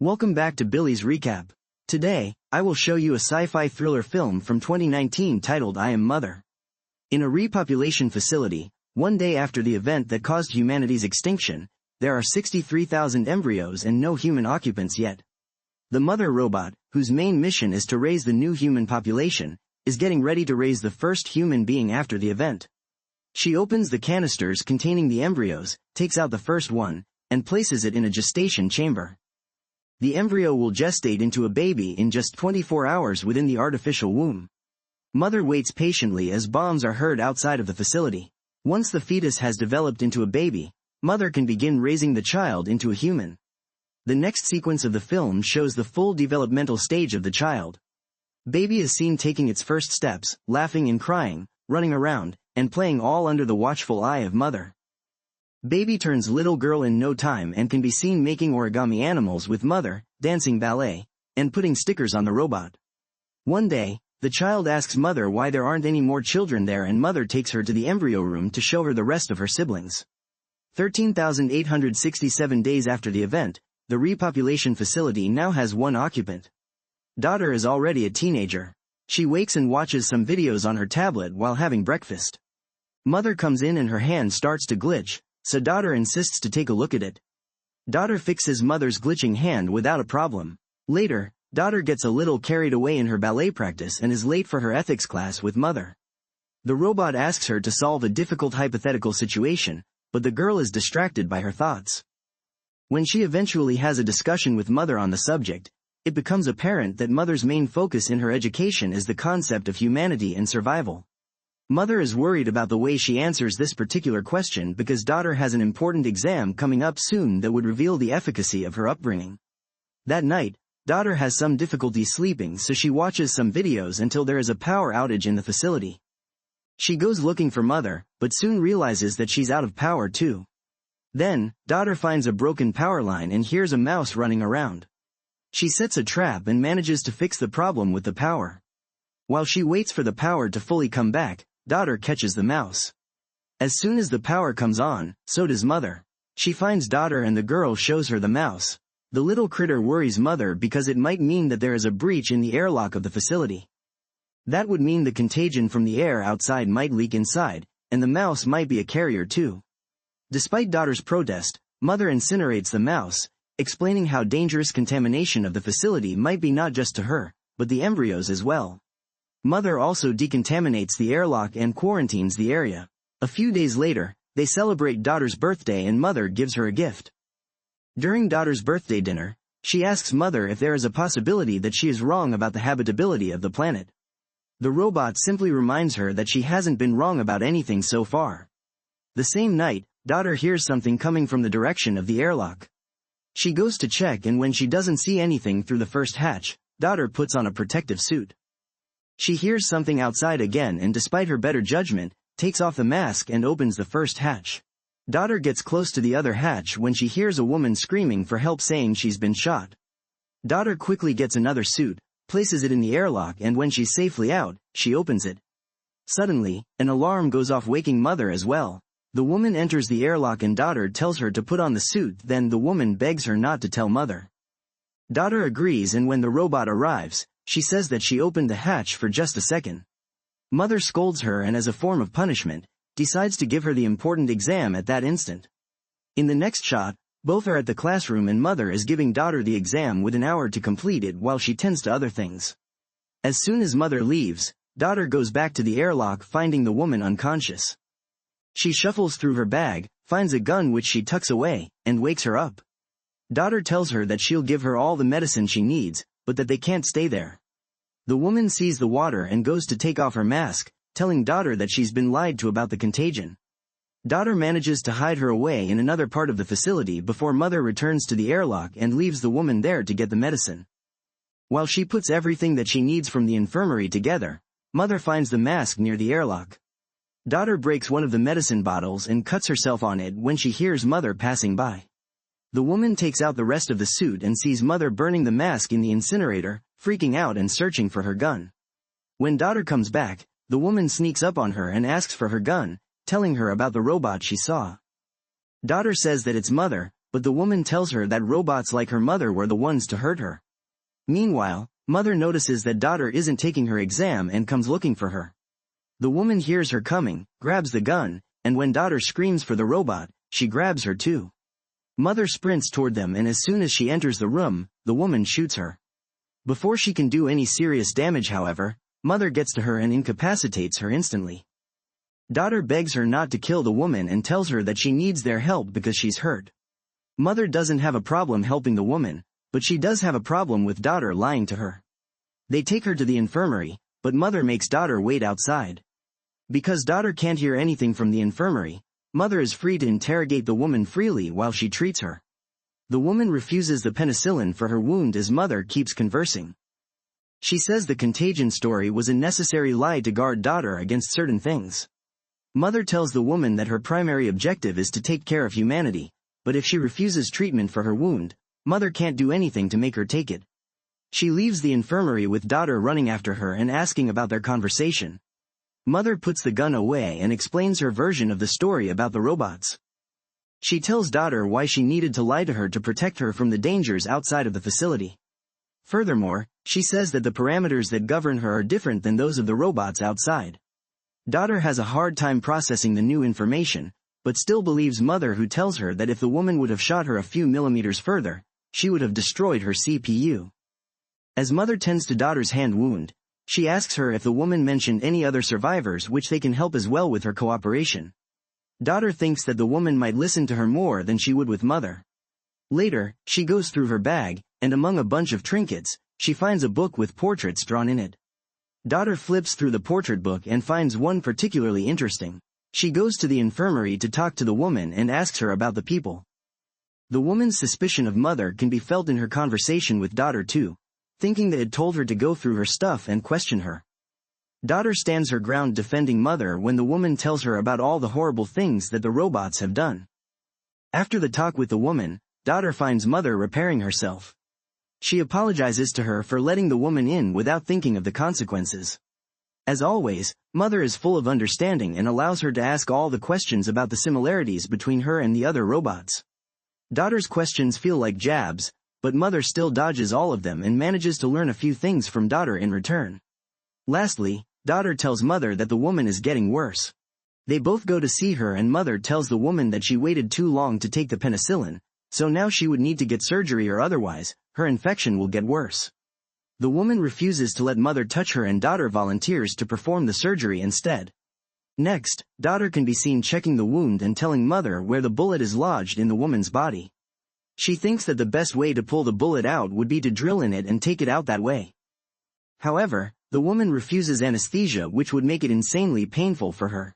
Welcome back to Billy's Recap. Today, I will show you a sci-fi thriller film from 2019 titled I Am Mother. In a repopulation facility, one day after the event that caused humanity's extinction, there are 63,000 embryos and no human occupants yet. The mother robot, whose main mission is to raise the new human population, is getting ready to raise the first human being after the event. She opens the canisters containing the embryos, takes out the first one, and places it in a gestation chamber. The embryo will gestate into a baby in just 24 hours within the artificial womb. Mother waits patiently as bombs are heard outside of the facility. Once the fetus has developed into a baby, mother can begin raising the child into a human. The next sequence of the film shows the full developmental stage of the child. Baby is seen taking its first steps, laughing and crying, running around, and playing all under the watchful eye of mother. Baby turns little girl in no time and can be seen making origami animals with mother, dancing ballet, and putting stickers on the robot. One day, the child asks mother why there aren't any more children there, and mother takes her to the embryo room to show her the rest of her siblings. 13,867 days after the event, the repopulation facility now has one occupant. Daughter is already a teenager. She wakes and watches some videos on her tablet while having breakfast. Mother comes in and her hand starts to glitch, so daughter insists to take a look at it. Daughter fixes mother's glitching hand without a problem. Later, daughter gets a little carried away in her ballet practice and is late for her ethics class with mother. The robot asks her to solve a difficult hypothetical situation, but the girl is distracted by her thoughts. When she eventually has a discussion with mother on the subject, it becomes apparent that mother's main focus in her education is the concept of humanity and survival. Mother is worried about the way she answers this particular question because daughter has an important exam coming up soon that would reveal the efficacy of her upbringing. That night, daughter has some difficulty sleeping, so she watches some videos until there is a power outage in the facility. She goes looking for mother, but soon realizes that she's out of power too. Then, daughter finds a broken power line and hears a mouse running around. She sets a trap and manages to fix the problem with the power. While she waits for the power to fully come back, daughter catches the mouse. As soon as the power comes on, so does mother. She finds daughter and the girl shows her the mouse. The little critter worries mother because it might mean that there is a breach in the airlock of the facility. That would mean the contagion from the air outside might leak inside, and the mouse might be a carrier too. Despite daughter's protest, mother incinerates the mouse, explaining how dangerous contamination of the facility might be not just to her, but the embryos as well. Mother also decontaminates the airlock and quarantines the area. A few days later, they celebrate daughter's birthday and mother gives her a gift. During daughter's birthday dinner, she asks mother if there is a possibility that she is wrong about the habitability of the planet. The robot simply reminds her that she hasn't been wrong about anything so far. The same night, daughter hears something coming from the direction of the airlock. She goes to check, and when she doesn't see anything through the first hatch, daughter puts on a protective suit. She hears something outside again and, despite her better judgment, takes off the mask and opens the first hatch. Daughter gets close to the other hatch when she hears a woman screaming for help, saying she's been shot. Daughter quickly gets another suit, places it in the airlock, and when she's safely out, she opens it. Suddenly, an alarm goes off, waking mother as well. The woman enters the airlock and daughter tells her to put on the suit, then the woman begs her not to tell mother. Daughter agrees, and when the robot arrives, she says that she opened the hatch for just a second. Mother scolds her and, as a form of punishment, decides to give her the important exam at that instant. In the next shot, both are at the classroom and mother is giving daughter the exam with an hour to complete it while she tends to other things. As soon as mother leaves, daughter goes back to the airlock, finding the woman unconscious. She shuffles through her bag, finds a gun which she tucks away, and wakes her up. Daughter tells her that she'll give her all the medicine she needs, but that they can't stay there. The woman sees the water and goes to take off her mask, telling daughter that she's been lied to about the contagion. Daughter manages to hide her away in another part of the facility before mother returns to the airlock and leaves the woman there to get the medicine. While she puts everything that she needs from the infirmary together, mother finds the mask near the airlock. Daughter breaks one of the medicine bottles and cuts herself on it when she hears mother passing by. The woman takes out the rest of the suit and sees mother burning the mask in the incinerator, freaking out and searching for her gun. When daughter comes back, the woman sneaks up on her and asks for her gun, telling her about the robot she saw. Daughter says that it's mother, but the woman tells her that robots like her mother were the ones to hurt her. Meanwhile, mother notices that daughter isn't taking her exam and comes looking for her. The woman hears her coming, grabs the gun, and when daughter screams for the robot, she grabs her too. Mother sprints toward them, and as soon as she enters the room, the woman shoots her. Before she can do any serious damage, however, mother gets to her and incapacitates her instantly. Daughter begs her not to kill the woman and tells her that she needs their help because she's hurt. Mother doesn't have a problem helping the woman, but she does have a problem with daughter lying to her. They take her to the infirmary, but mother makes daughter wait outside. Because daughter can't hear anything from the infirmary, mother is free to interrogate the woman freely while she treats her. The woman refuses the penicillin for her wound as mother keeps conversing. She says the contagion story was a necessary lie to guard daughter against certain things. Mother tells the woman that her primary objective is to take care of humanity, but if she refuses treatment for her wound, mother can't do anything to make her take it. She leaves the infirmary with daughter running after her and asking about their conversation. Mother puts the gun away and explains her version of the story about the robots. She tells daughter why she needed to lie to her to protect her from the dangers outside of the facility. Furthermore, she says that the parameters that govern her are different than those of the robots outside. Daughter has a hard time processing the new information, but still believes mother, who tells her that if the woman would have shot her a few millimeters further, she would have destroyed her CPU. As mother tends to daughter's hand wound, she asks her if the woman mentioned any other survivors which they can help as well with her cooperation. Daughter thinks that the woman might listen to her more than she would with mother. Later, she goes through her bag, and among a bunch of trinkets, she finds a book with portraits drawn in it. Daughter flips through the portrait book and finds one particularly interesting. She goes to the infirmary to talk to the woman and asks her about the people. The woman's suspicion of mother can be felt in her conversation with daughter too, thinking that it told her to go through her stuff and question her. Daughter stands her ground defending mother when the woman tells her about all the horrible things that the robots have done. After the talk with the woman, daughter finds mother repairing herself. She apologizes to her for letting the woman in without thinking of the consequences. As always, mother is full of understanding and allows her to ask all the questions about the similarities between her and the other robots. Daughter's questions feel like jabs, but mother still dodges all of them and manages to learn a few things from daughter in return. Lastly, daughter tells mother that the woman is getting worse. They both go to see her, and mother tells the woman that she waited too long to take the penicillin, so now she would need to get surgery or otherwise, her infection will get worse. The woman refuses to let mother touch her, and daughter volunteers to perform the surgery instead. Next, daughter can be seen checking the wound and telling mother where the bullet is lodged in the woman's body. She thinks that the best way to pull the bullet out would be to drill in it and take it out that way. However, the woman refuses anesthesia, which would make it insanely painful for her.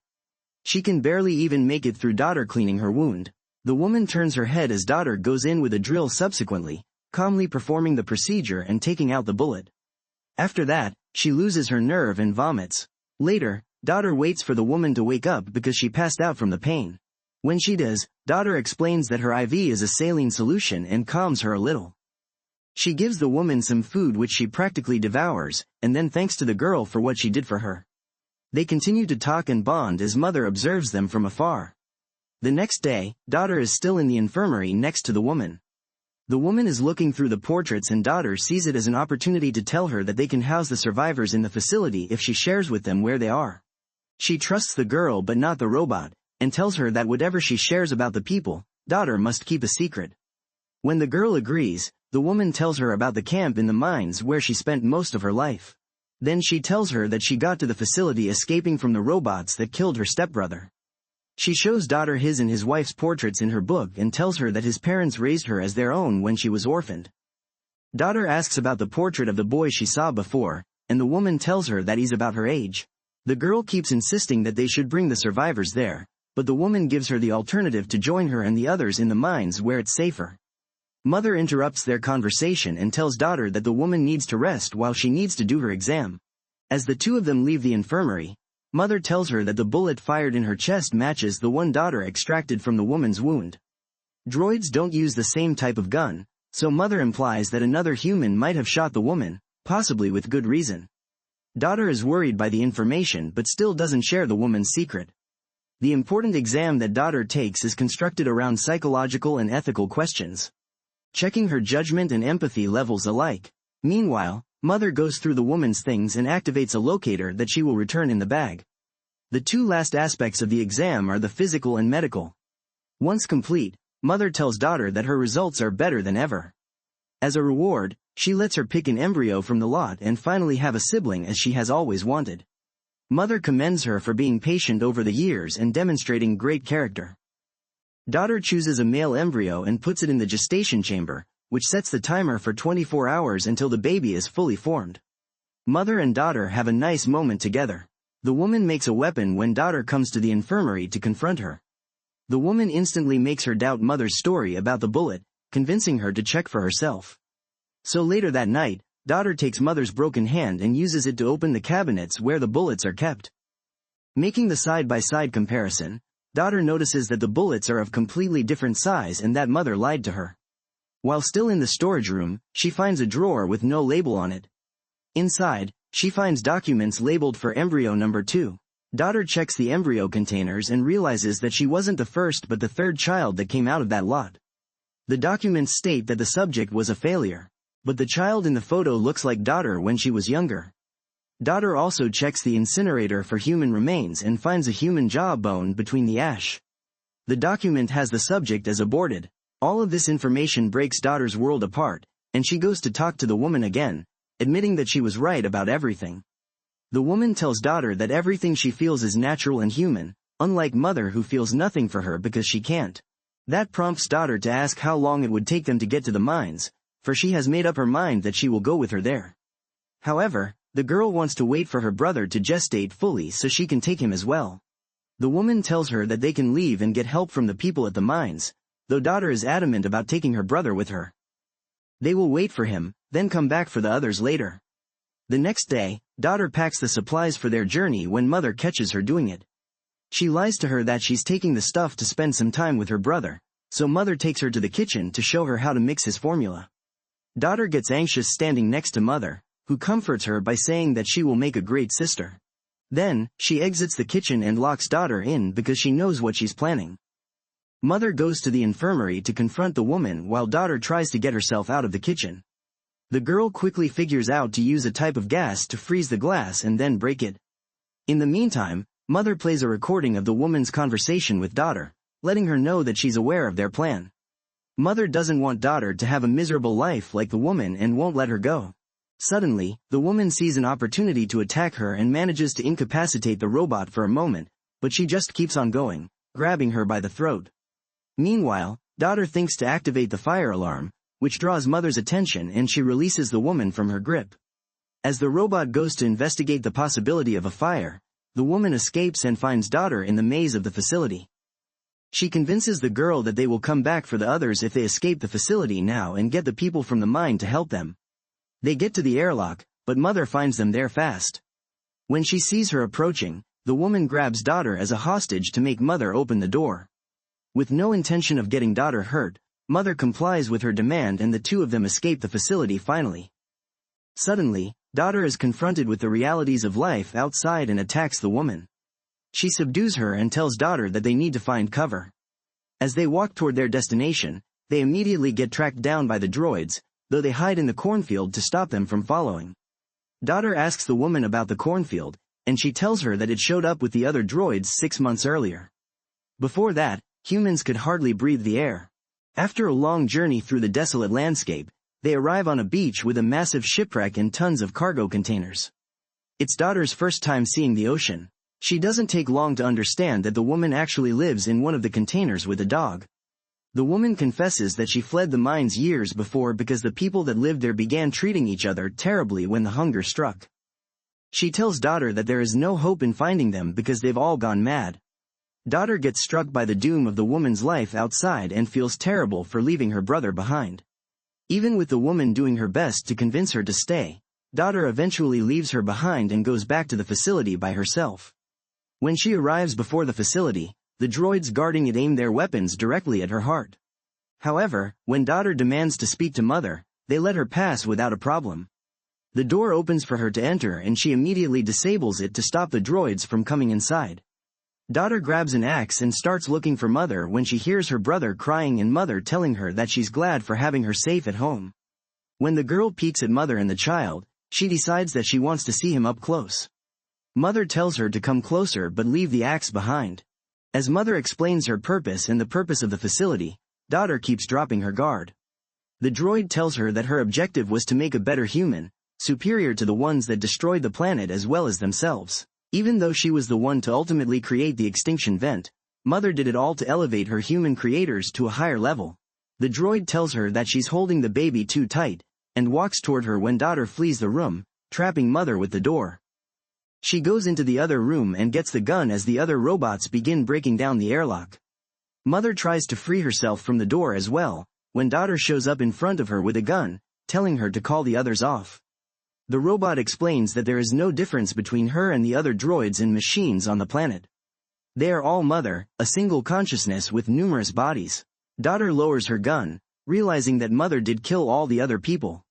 She can barely even make it through daughter cleaning her wound. The woman turns her head as daughter goes in with a drill, subsequently, calmly performing the procedure and taking out the bullet. After that, she loses her nerve and vomits. Later, daughter waits for the woman to wake up because she passed out from the pain. When she does, daughter explains that her IV is a saline solution and calms her a little. She gives the woman some food which she practically devours, and then thanks to the girl for what she did for her. They continue to talk and bond as mother observes them from afar. The next day, daughter is still in the infirmary next to the woman. The woman is looking through the portraits, and daughter sees it as an opportunity to tell her that they can house the survivors in the facility if she shares with them where they are. She trusts the girl but not the robot, and tells her that whatever she shares about the people, daughter must keep a secret. When the girl agrees, the woman tells her about the camp in the mines where she spent most of her life. Then she tells her that she got to the facility escaping from the robots that killed her stepbrother. She shows daughter his and his wife's portraits in her book and tells her that his parents raised her as their own when she was orphaned. Daughter asks about the portrait of the boy she saw before, and the woman tells her that he's about her age. The girl keeps insisting that they should bring the survivors there, but the woman gives her the alternative to join her and the others in the mines where it's safer. Mother interrupts their conversation and tells daughter that the woman needs to rest while she needs to do her exam. As the two of them leave the infirmary, mother tells her that the bullet fired in her chest matches the one daughter extracted from the woman's wound. Droids don't use the same type of gun, so mother implies that another human might have shot the woman, possibly with good reason. Daughter is worried by the information but still doesn't share the woman's secret. The important exam that daughter takes is constructed around psychological and ethical questions, checking her judgment and empathy levels alike. Meanwhile, mother goes through the woman's things and activates a locator that she will return in the bag. The two last aspects of the exam are the physical and medical. Once complete, mother tells daughter that her results are better than ever. As a reward, she lets her pick an embryo from the lot and finally have a sibling as she has always wanted. Mother commends her for being patient over the years and demonstrating great character. Daughter chooses a male embryo and puts it in the gestation chamber, which sets the timer for 24 hours until the baby is fully formed. Mother and daughter have a nice moment together. The woman makes a weapon when daughter comes to the infirmary to confront her. The woman instantly makes her doubt mother's story about the bullet, convincing her to check for herself. So later that night, daughter takes mother's broken hand and uses it to open the cabinets where the bullets are kept. Making the side-by-side comparison, daughter notices that the bullets are of completely different size and that mother lied to her. While still in the storage room, she finds a drawer with no label on it. Inside, she finds documents labeled for embryo number 2. Daughter checks the embryo containers and realizes that she wasn't the first but the third child that came out of that lot. The documents state that the subject was a failure, but the child in the photo looks like daughter when she was younger. Daughter also checks the incinerator for human remains and finds a human jawbone between the ash. The document has the subject as aborted. All of this information breaks daughter's world apart, and she goes to talk to the woman again, admitting that she was right about everything. The woman tells daughter that everything she feels is natural and human, unlike mother who feels nothing for her because she can't. That prompts daughter to ask how long it would take them to get to the mines, for she has made up her mind that she will go with her there. However, the girl wants to wait for her brother to gestate fully so she can take him as well. The woman tells her that they can leave and get help from the people at the mines, though daughter is adamant about taking her brother with her. They will wait for him, then come back for the others later. The next day, daughter packs the supplies for their journey when mother catches her doing it. She lies to her that she's taking the stuff to spend some time with her brother, so mother takes her to the kitchen to show her how to mix his formula. Daughter gets anxious standing next to mother, who comforts her by saying that she will make a great sister. Then, she exits the kitchen and locks daughter in because she knows what she's planning. Mother goes to the infirmary to confront the woman while daughter tries to get herself out of the kitchen. The girl quickly figures out to use a type of gas to freeze the glass and then break it. In the meantime, mother plays a recording of the woman's conversation with daughter, letting her know that she's aware of their plan. Mother doesn't want daughter to have a miserable life like the woman and won't let her go. Suddenly, the woman sees an opportunity to attack her and manages to incapacitate the robot for a moment, but she just keeps on going, grabbing her by the throat. Meanwhile, daughter thinks to activate the fire alarm, which draws mother's attention, and she releases the woman from her grip. As the robot goes to investigate the possibility of a fire, the woman escapes and finds daughter in the maze of the facility. She convinces the girl that they will come back for the others if they escape the facility now and get the people from the mine to help them. They get to the airlock, but mother finds them there fast. When she sees her approaching, the woman grabs daughter as a hostage to make mother open the door. With no intention of getting daughter hurt, mother complies with her demand and the two of them escape the facility finally. Suddenly, daughter is confronted with the realities of life outside and attacks the woman. She subdues her and tells daughter that they need to find cover. As they walk toward their destination, they immediately get tracked down by the droids, though they hide in the cornfield to stop them from following. Daughter asks the woman about the cornfield, and she tells her that it showed up with the other droids 6 months earlier. Before that, humans could hardly breathe the air. After a long journey through the desolate landscape, they arrive on a beach with a massive shipwreck and tons of cargo containers. It's daughter's first time seeing the ocean. She doesn't take long to understand that the woman actually lives in one of the containers with a dog. The woman confesses that she fled the mines years before because the people that lived there began treating each other terribly when the hunger struck. She tells daughter that there is no hope in finding them because they've all gone mad. Daughter gets struck by the doom of the woman's life outside and feels terrible for leaving her brother behind. Even with the woman doing her best to convince her to stay, daughter eventually leaves her behind and goes back to the facility by herself. When she arrives before the facility, the droids guarding it aim their weapons directly at her heart. However, when daughter demands to speak to mother, they let her pass without a problem. The door opens for her to enter and she immediately disables it to stop the droids from coming inside. Daughter grabs an axe and starts looking for mother when she hears her brother crying and mother telling her that she's glad for having her safe at home. When the girl peeks at mother and the child, she decides that she wants to see him up close. Mother tells her to come closer but leave the axe behind. As mother explains her purpose and the purpose of the facility, daughter keeps dropping her guard. The droid tells her that her objective was to make a better human, superior to the ones that destroyed the planet as well as themselves. Even though she was the one to ultimately create the extinction event, mother did it all to elevate her human creators to a higher level. The droid tells her that she's holding the baby too tight, and walks toward her when daughter flees the room, trapping mother with the door. She goes into the other room and gets the gun as the other robots begin breaking down the airlock. Mother tries to free herself from the door as well, when daughter shows up in front of her with a gun, telling her to call the others off. The robot explains that there is no difference between her and the other droids and machines on the planet. They are all mother, a single consciousness with numerous bodies. Daughter lowers her gun, realizing that mother did kill all the other people.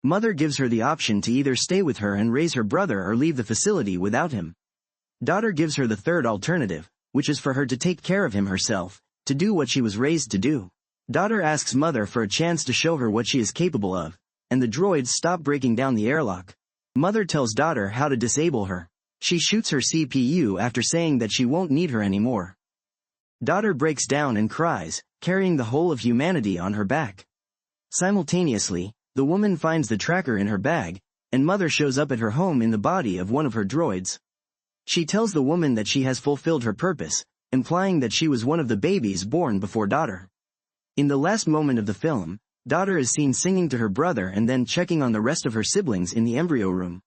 Mother gives her the option to either stay with her and raise her brother or leave the facility without him. Daughter gives her the third alternative, which is for her to take care of him herself, to do what she was raised to do. Daughter asks mother for a chance to show her what she is capable of, and the droids stop breaking down the airlock. Mother tells daughter how to disable her. She shoots her CPU after saying that she won't need her anymore. Daughter breaks down and cries, carrying the whole of humanity on her back. Simultaneously, the woman finds the tracker in her bag, and mother shows up at her home in the body of one of her droids. She tells the woman that she has fulfilled her purpose, implying that she was one of the babies born before daughter. In the last moment of the film, daughter is seen singing to her brother and then checking on the rest of her siblings in the embryo room.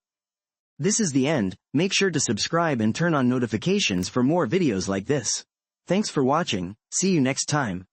This is the end. Make sure to subscribe and turn on notifications for more videos like this. Thanks for watching. See you next time.